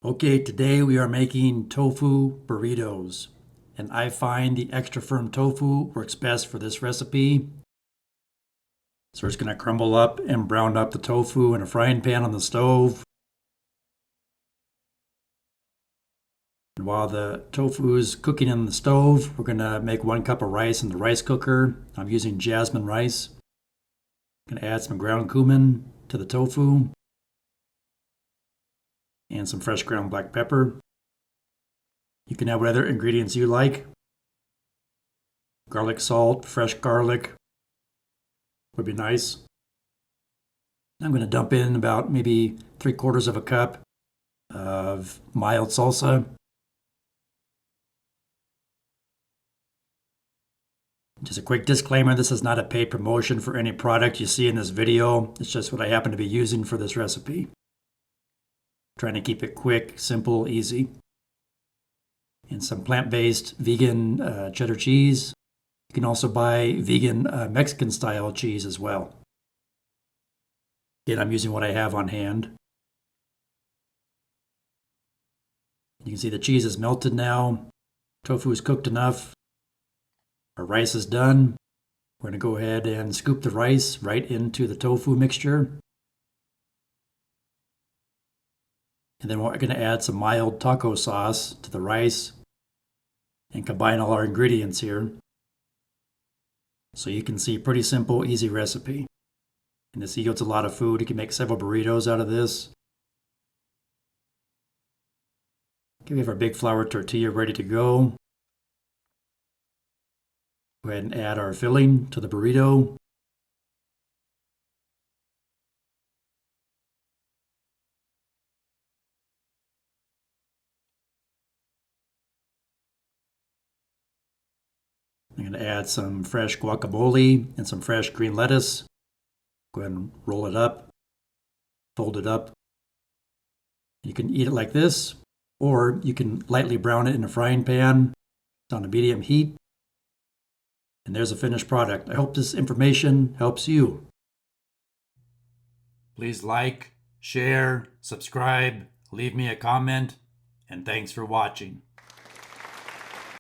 Okay, today we are making tofu burritos, and I find the extra firm tofu works best for this recipe. So we're just going to crumble up and brown up the tofu in a frying pan on the stove. And while the tofu is cooking in the stove, we're going to make 1 cup of rice in the rice cooker. I'm using jasmine rice. I'm going to add some ground cumin to the tofu and some fresh ground black pepper. You can add what other ingredients you like. Garlic salt, fresh garlic would be nice. I'm going to dump in about maybe 3/4 of a cup of mild salsa. Just a quick disclaimer, this is not a paid promotion for any product you see in this video. It's just what I happen to be using for this recipe. Trying to keep it quick, simple, easy. And some plant-based vegan cheddar cheese. You can also buy vegan Mexican style cheese as well. Again, I'm using what I have on hand. You can see the cheese is melted now. Tofu is cooked enough. Our rice is done. We're going to go ahead and scoop the rice right into the tofu mixture. And then we're going to add some mild taco sauce to the rice and combine all our ingredients here. So you can see, pretty simple, easy recipe. And this yields a lot of food. You can make several burritos out of this. Okay, we have our big flour tortilla ready to go. Go ahead and add our filling to the burrito. I'm going to add some fresh guacamole and some fresh green lettuce. Go ahead and roll it up, fold it up. You can eat it like this, or you can lightly brown it in a frying pan. It's on a medium heat. And there's a finished product. I hope this information helps you. Please like, share, subscribe, leave me a comment, and thanks for watching.